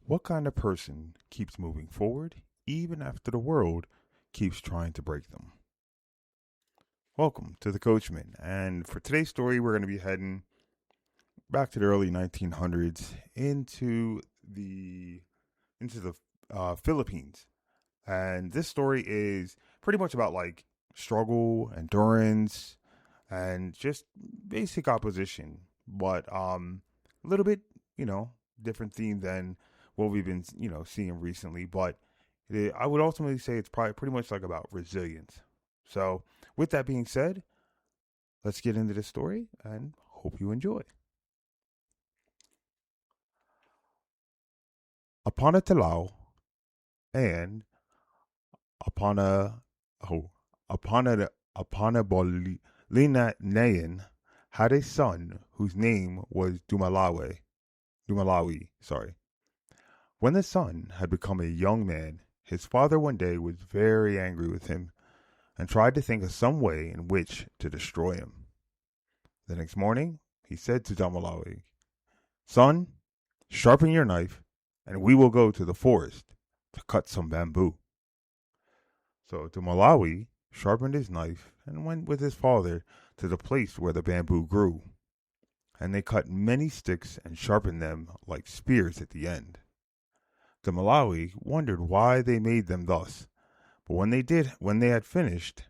What kind of person keeps moving forward even after the world keeps trying to break them? Welcome to the Coachman. And for today's story, we're going to be heading back to the early 1900s into the Philippines. And this story is pretty much about like struggle, endurance, and just basic opposition, but a little bit, you know, different theme than what we've been, seeing recently. But I would ultimately say it's probably pretty much like about resilience. So, with that being said, let's get into this story and hope you enjoy. Upon a Talao and upon a oh upon a Bolina Nayan had a son whose name was Dumalawi, sorry. When the son had become a young man, his father one day was very angry with him and tried to think of some way in which to destroy him. The next morning, he said to Dumalawi, "Son, sharpen your knife, and we will go to the forest to cut some bamboo." So Dumalawi sharpened his knife and went with his father to the place where the bamboo grew, and they cut many sticks and sharpened them like spears at the end. The Malawi wondered why they made them thus, but when they had finished,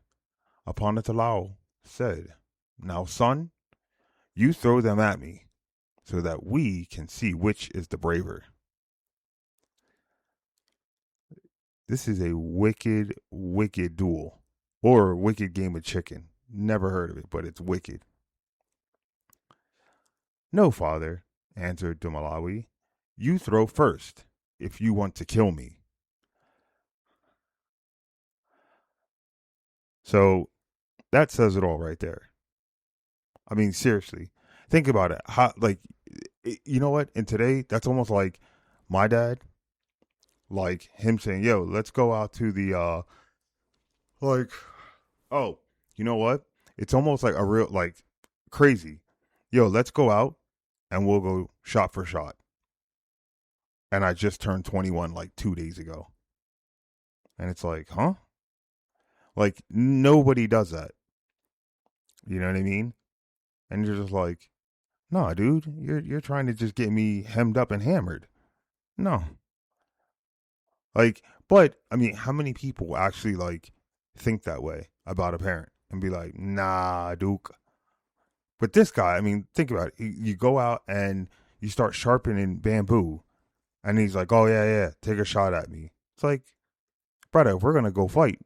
Aponatalao said, "Now, son, you throw them at me, so that we can see which is the braver." This is a wicked, wicked duel, or wicked game of chicken. Never heard of it, but it's wicked. "No, father," answered Dumalawi. "You throw first, if you want to kill me." So that says it all right there. I mean, seriously, think about it. How, like, you know what? And today, that's almost like my dad, like him saying, "Yo, let's go out to the like, oh, you know what? It's almost like a real like crazy. Yo, let's go out and we'll go shot for shot." And I just turned 21 like 2 days ago, and it's like, huh? Like nobody does that. You know what I mean? And you're just like, "No, dude, you're trying to just get me hemmed up and hammered." No, like, but I mean, how many people actually like think that way about a parent and be like, "Nah, Duke." But this guy, I mean, think about it. You go out and you start sharpening bamboo, and he's like, "Oh yeah, yeah, take a shot at me." It's like, brother, if we're gonna go fight,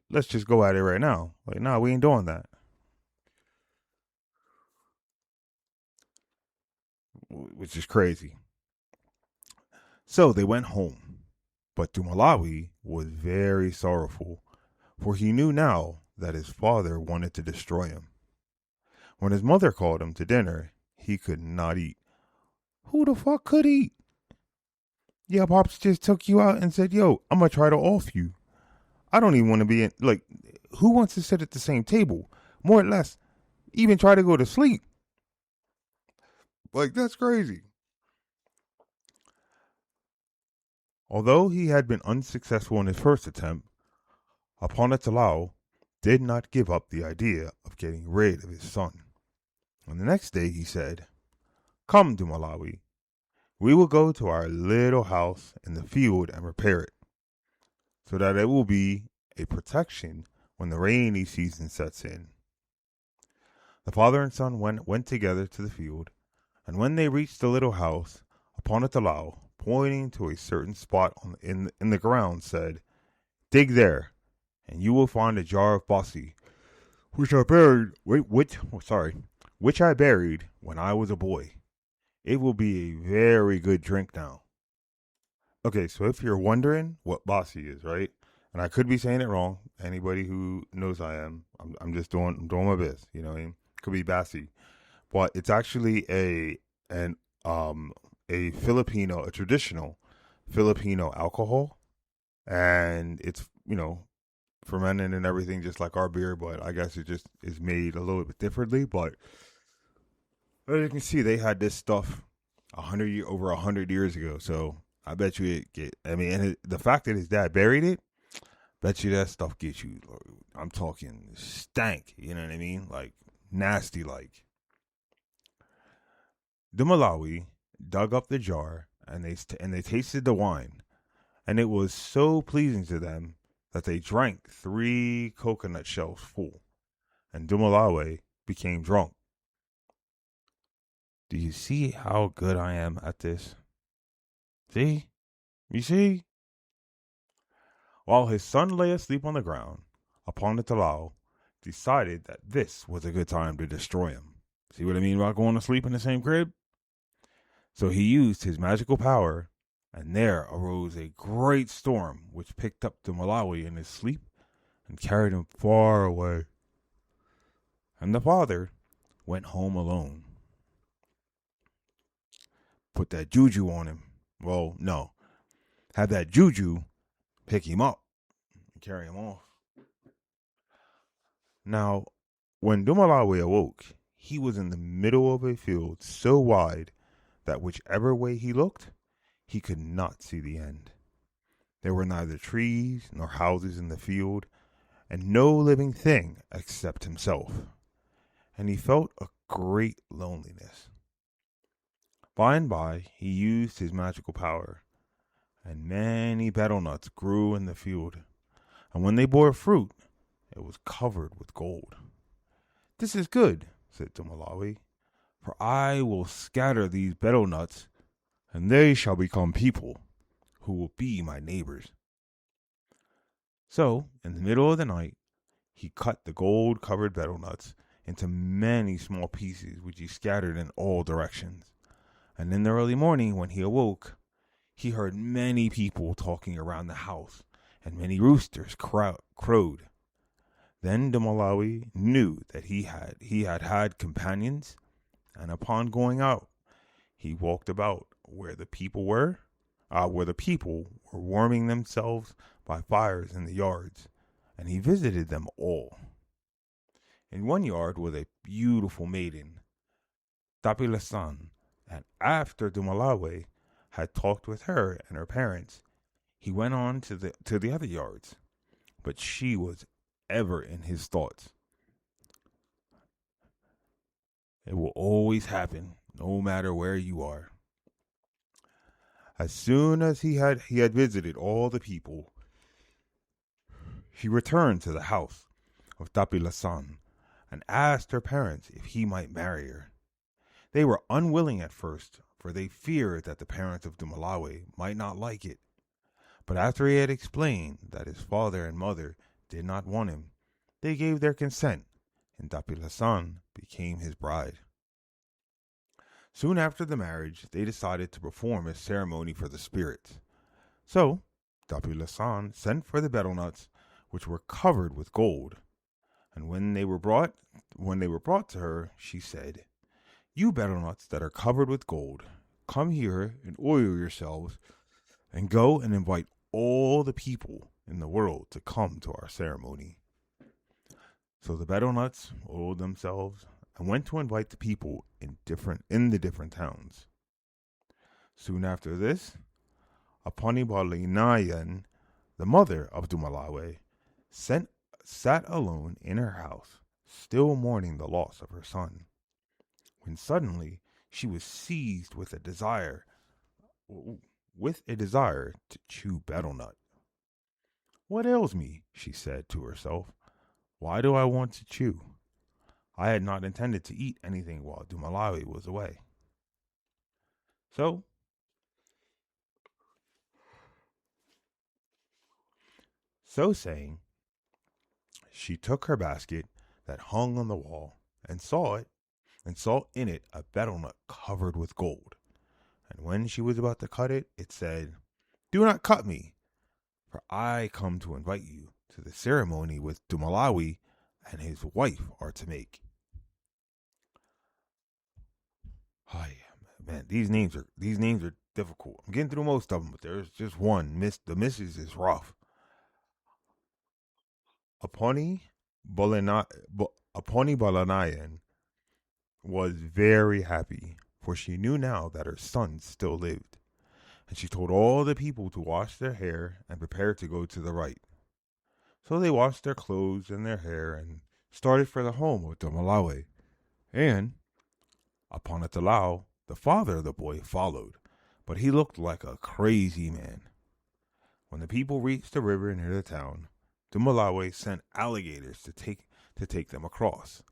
let's just go at it right now. Like, nah, we ain't doing that, which is crazy. So they went home, but Dumalawi was very sorrowful, for he knew now that his father wanted to destroy him. When his mother called him to dinner, he could not eat. Who the fuck could eat? Yeah, Pops just took you out and said, "Yo, I'm gonna try to off you." I don't even want to be in, like, who wants to sit at the same table? More or less, even try to go to sleep. Like, that's crazy. Although he had been unsuccessful in his first attempt, Aponatalao did not give up the idea of getting rid of his son. On the next day, he said, "Come to Malawi. We will go to our little house in the field and repair it, so that it will be a protection when the rainy season sets in." The father and son went together to the field, and when they reached the little house, Aponatalao, pointing to a certain spot in the ground, said, "Dig there, and you will find a jar of bossi, which I buried. Which I buried when I was a boy. It will be a very good drink now." Okay, so if you're wondering what bossi is, right? And I could be saying it wrong. Anybody who knows I am, I'm just doing my best. You know what I mean? Could be bassi, but it's actually an a Filipino, a traditional Filipino alcohol, and it's fermented and everything just like our beer, but I guess it just is made a little bit differently. But as you can see, they had this stuff over 100 years ago. So I bet you it get. I mean, and the fact that his dad buried it, bet you that stuff gets you. I'm talking stank. You know what I mean? Like nasty. Like Dumalawi dug up the jar and they tasted the wine, and it was so pleasing to them that they drank 3 coconut shells full, and Dumalawi became drunk. Do you see how good I am at this? See? You see? While his son lay asleep on the ground, upon the Talao decided that this was a good time to destroy him. See what I mean about going to sleep in the same crib? So he used his magical power, and there arose a great storm which picked up the Malawi in his sleep and carried him far away. And the father went home alone. Put that juju on him. Well, no. Have that juju pick him up and carry him off. Now, when Dumalawi awoke, he was in the middle of a field so wide that whichever way he looked, he could not see the end. There were neither trees nor houses in the field, and no living thing except himself. And he felt a great loneliness. By and by, he used his magical power, and many betel nuts grew in the field. And when they bore fruit, it was covered with gold. "This is good," said Dumalawi, "for I will scatter these betel nuts, and they shall become people who will be my neighbors." So, in the middle of the night, he cut the gold-covered betel nuts into many small pieces, which he scattered in all directions. And in the early morning, when he awoke, he heard many people talking around the house, and many roosters crowed. Then Dumalawi knew that he had companions, and upon going out, he walked about where the people were warming themselves by fires in the yards, and he visited them all. In one yard was a beautiful maiden, Tapilasan, and after Dumalawi had talked with her and her parents, he went on to the other yards, but she was ever in his thoughts. It will always happen, no matter where you are. As soon as he had visited all the people, he returned to the house of Tapilasan and asked her parents if he might marry her. They were unwilling at first, for they feared that the parents of Dumalawi might not like it. But after he had explained that his father and mother did not want him, they gave their consent, and Tapilasan became his bride. Soon after the marriage, they decided to perform a ceremony for the spirits. So, Tapilasan sent for the betel nuts, which were covered with gold. And when they were brought to her, she said, "You betel nuts that are covered with gold, come here and oil yourselves, and go and invite all the people in the world to come to our ceremony." So the betel nuts oiled themselves and went to invite the people in the different towns. Soon after this, Aponibalinayan, the mother of Dumalawi, sat alone in her house, still mourning the loss of her son, when suddenly she was seized with a desire to chew betel nut. "What ails me?" she said to herself. "Why do I want to chew? I had not intended to eat anything while Dumalawi was away." So saying, she took her basket that hung on the wall and saw in it a betel nut covered with gold. And when she was about to cut it, it said, "Do not cut me, for I come to invite you to the ceremony with Dumalawi and his wife are to make." Hi, man, these names are difficult. I'm getting through most of them, but there's just one. The missus is rough. Aponi Balanayan was very happy, for she knew now that her son still lived. And she told all the people to wash their hair and prepare to go to the rite. So they washed their clothes and their hair and started for the home of Dumalawi. And upon Atalao, the father of the boy followed, but he looked like a crazy man. When the people reached the river near the town, Dumalawi sent alligators to take them across.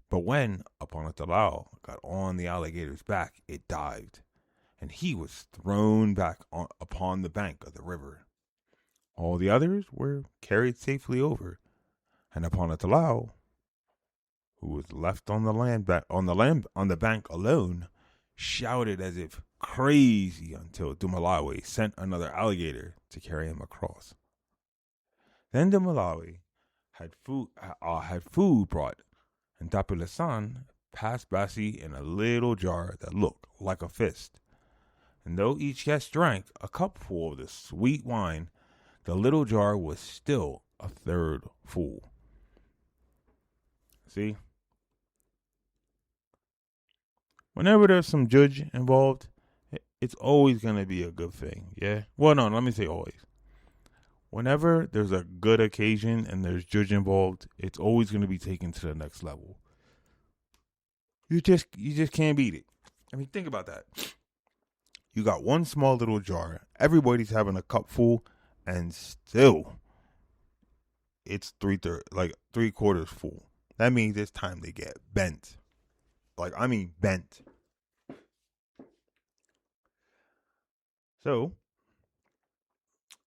But when upon Atalao got on the alligator's back, it dived, and he was thrown back upon the bank of the river. All the others were carried safely over, and upon Atalao, who was left on the bank alone, shouted as if crazy until Dumalawi sent another alligator to carry him across. Then Dumalawi had food brought, and Dapilasan passed Basi in a little jar that looked like a fist. And though each guest drank a cupful of the sweet wine, the little jar was still a third full. See? Whenever there's some judge involved, it's always going to be a good thing, yeah? Well, no, let me say always. Whenever there's a good occasion and there's judge involved, it's always going to be taken to the next level. You just can't beat it. I mean, think about that. You got one small little jar. Everybody's having a cup full, and still, it's three quarters full. That means it's time to get bent. Bent. So,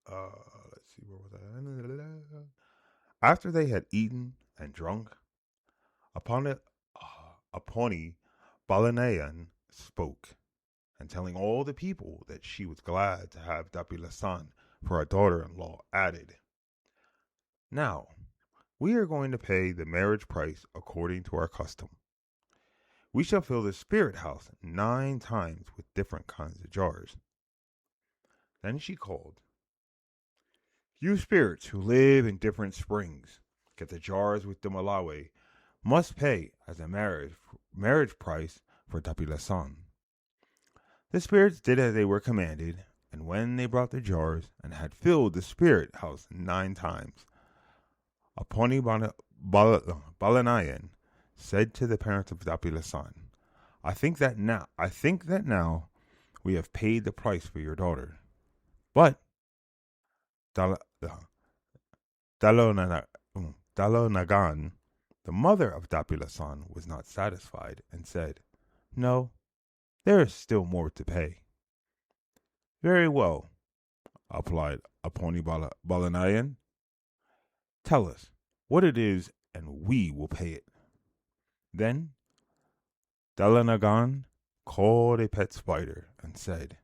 let's see, where was I? After they had eaten and drunk, Aponi Balanayan spoke, and telling all the people that she was glad to have Dapilasan for a daughter-in-law, added, "Now, we are going to pay the marriage price according to our custom. We shall fill the spirit house 9 times with different kinds of jars." Then she called, "You spirits who live in different springs, get the jars with the Malawi, must pay as a marriage price for Dapilasan." The spirits did as they were commanded, and when they brought the jars and had filled the spirit house 9 times, Aponi Balanayan said to the parents of Dapilasan, I think that now we have paid the price for your daughter." But Dalonagan, the mother of Dapilasan, was not satisfied and said, "No, there is still more to pay." "Very well," applied Aponi Balanayan. "Tell us what it is, and we will pay it." Then Dalanagan called a pet spider and said,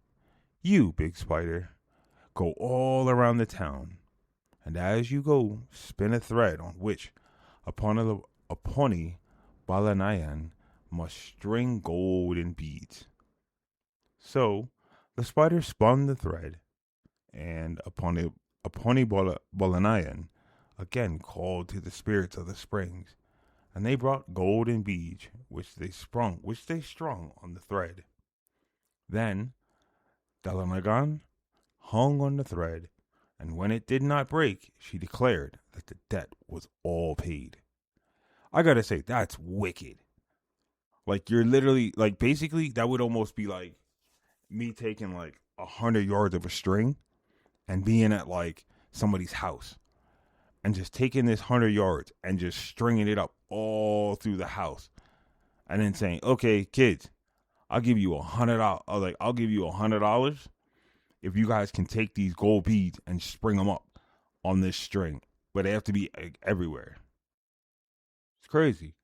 "You, big spider, go all around the town, and as you go, spin a thread on which Aponi Balanayan must string golden beads." So the spider spun the thread, and Aponi Balanayan again called to the spirits of the springs, and they brought golden beads, which they strung on the thread. Then Dalanagan hung on the thread, and when it did not break, she declared that the debt was all paid. I gotta say, that's wicked. Like, you're literally, like, basically, that would almost be like me taking like 100 yards of a string and being at like somebody's house and just taking this 100 yards and just stringing it up all through the house, and then saying, "Okay, kids, I'll give you $100. I'll give you $100 if you guys can take these gold beads and string them up on this string, but they have to be everywhere." It's crazy.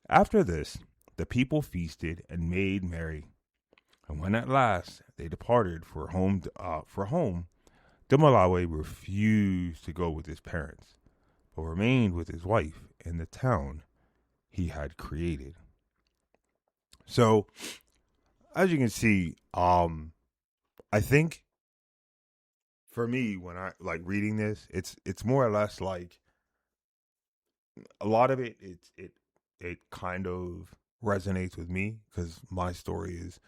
After this, the people feasted and made merry, and when at last they departed for home, Dumalawi refused to go with his parents, but remained with his wife in the town he had created. So, as you can see, I think for me, when I like reading this, it's more or less like a lot of it. it kind of resonates with me because my story is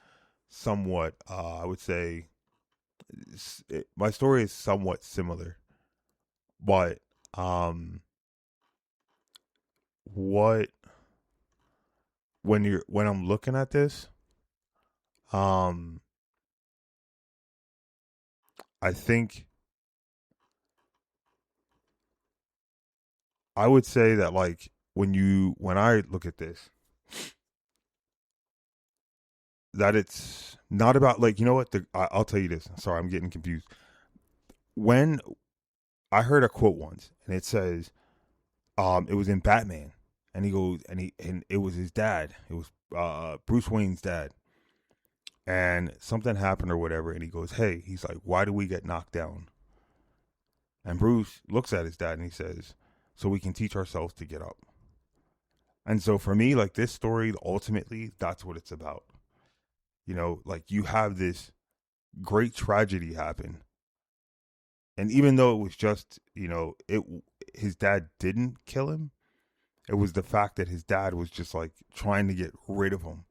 somewhat, I would say, my story is somewhat similar. But um, what when I'm looking at this, um, I think I would say that like when I look at this, that it's not about like you know what I'll tell you this. Sorry, I'm getting confused. When I heard a quote once, and it says, it was in Batman, and he goes, and it was his dad. It was Bruce Wayne's dad, and something happened or whatever, and he goes, "Hey," he's like, "Why do we get knocked down?" And Bruce looks at his dad and he says, "So we can teach ourselves to get up." And so for me, like this story, ultimately, that's what it's about. You know, like you have this great tragedy happen, and even though it was just, you know, his dad didn't kill him. It was the fact that his dad was just like trying to get rid of him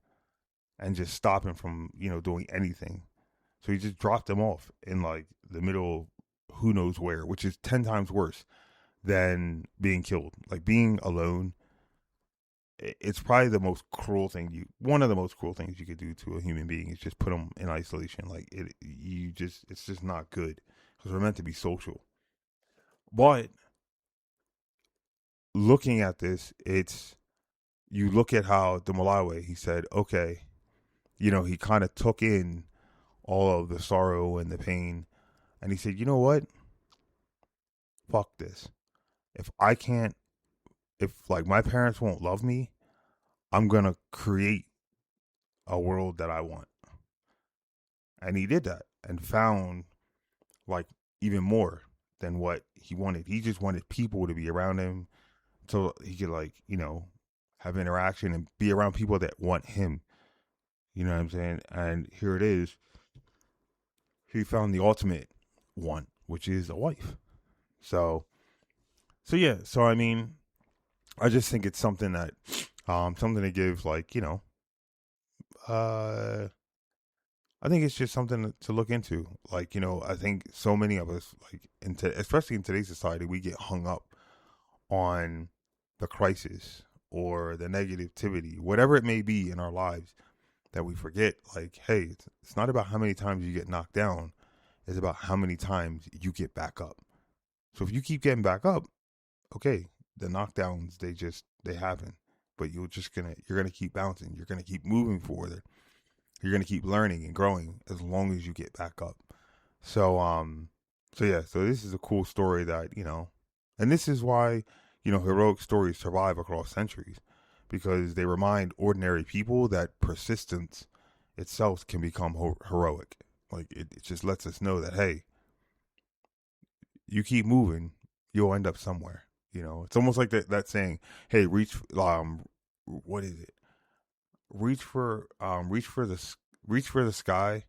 and just stop him from, you know, doing anything. So he just dropped him off in like the middle of who knows where, which is 10 times worse than being killed. Like being alone, it's probably the most cruel thing one of the most cruel things you could do to a human being is just put them in isolation. Like it's just not good because we're meant to be social. But looking at this, you look at how Dumalawi, he said, okay, you know, he kind of took in all of the sorrow and the pain, and he said, you know what? Fuck this. If I can't, if like my parents won't love me, I'm gonna create a world that I want. And he did that and found like even more than what he wanted. He just wanted people to be around him so he could like, you know, have interaction and be around people that want him. You know what I'm saying? And here it is. He found the ultimate one, which is a wife. So yeah. So I mean, I just think it's something that, something to give like you know, uh, I think it's just something to look into. Like you know, I think so many of us like especially in today's society, we get hung up on the crisis or the negativity, whatever it may be in our lives, that we forget. Like, hey, it's not about how many times you get knocked down; it's about how many times you get back up. So if you keep getting back up, okay, the knockdowns they happen, but you're gonna keep bouncing. You're gonna keep moving forward. You're gonna keep learning and growing as long as you get back up. So yeah, so this is a cool story that you know, and this is why you know heroic stories survive across centuries because they remind ordinary people that persistence itself can become heroic. Like it just lets us know that hey, you keep moving, you'll end up somewhere. You know, it's almost like that saying, "Hey, what is it? Reach for the sky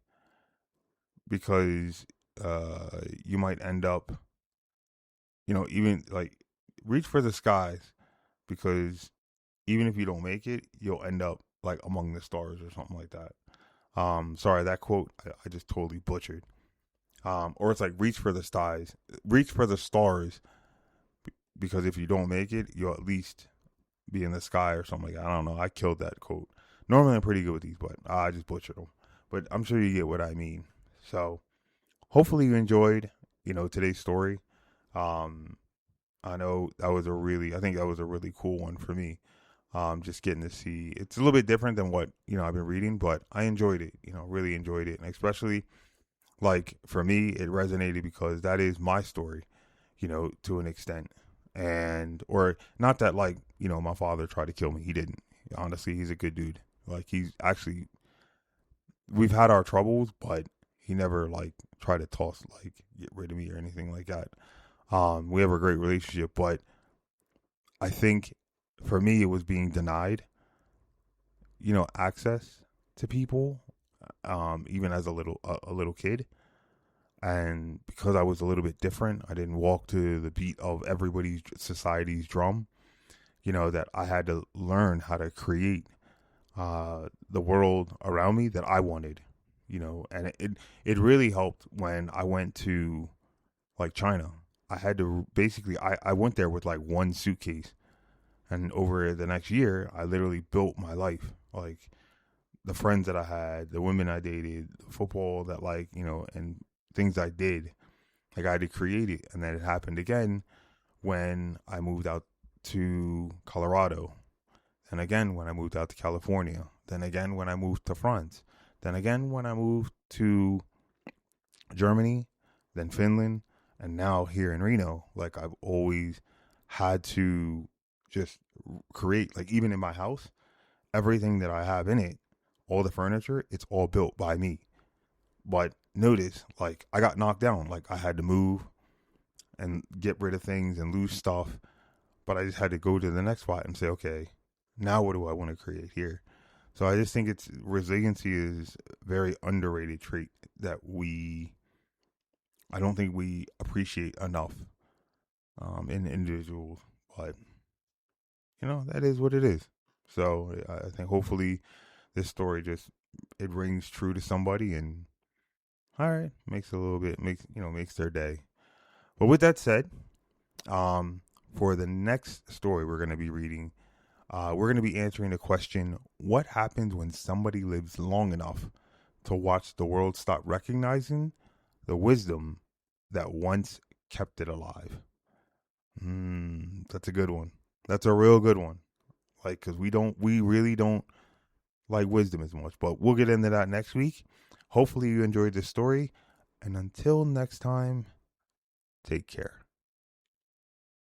because you might end up, you know, even like reach for the skies because even if you don't make it, you'll end up like among the stars or something like that." Sorry, that quote I just totally butchered. Or it's like reach for the stars because if you don't make it, you'll at least be in the sky or something like that. I don't know. I killed that quote. Normally I'm pretty good with these, but I just butchered them. But I'm sure you get what I mean. So hopefully you enjoyed, you know, today's story. Um, I know I think that was a really cool one for me. Just getting to see, it's a little bit different than what, you know, I've been reading, but I enjoyed it, you know, really enjoyed it. And especially like for me, it resonated because that is my story, you know, to an extent. And, or not that like, you know, my father tried to kill me. He didn't. Honestly, he's a good dude. Like he's actually, we've had our troubles, but he never like tried to get rid of me or anything like that. We have a great relationship, but I think for me it was being denied, you know, access to people, even as a little kid, and because I was a little bit different, I didn't walk to the beat of everybody's society's drum. that I had to learn how to create the world around me that I wanted, and it really helped when I went to like China. I had to basically, I went there with like one suitcase, and over the next year, I literally built my life. Like the friends that I had, the women I dated, the football that and things I did. Like I had to create it, and then it happened again when I moved out to Colorado. Then again when I moved out to California. Then again when I moved to France. Then again when I moved to Germany, then Finland, and now here in Reno. Like I've always had to just create, like even in my house, everything that I have in it, all the furniture, it's all built by me. But notice, like I got knocked down, like I had to move and get rid of things and lose stuff. But I just had to go to the next spot and say, okay, now what do I want to create here? So I just think resiliency is a very underrated trait that I don't think we appreciate enough in individuals. But that is what it is. So I think hopefully this story it rings true to somebody, and all right, makes their day. But with that said, for the next story we're going to be reading, we're going to be answering the question: what happens when somebody lives long enough to watch the world stop recognizing the wisdom that once kept it alive? That's a good one. That's a real good one. Like, because we really don't like wisdom as much, but we'll get into that next week. Hopefully you enjoyed this story, and until next time, take care.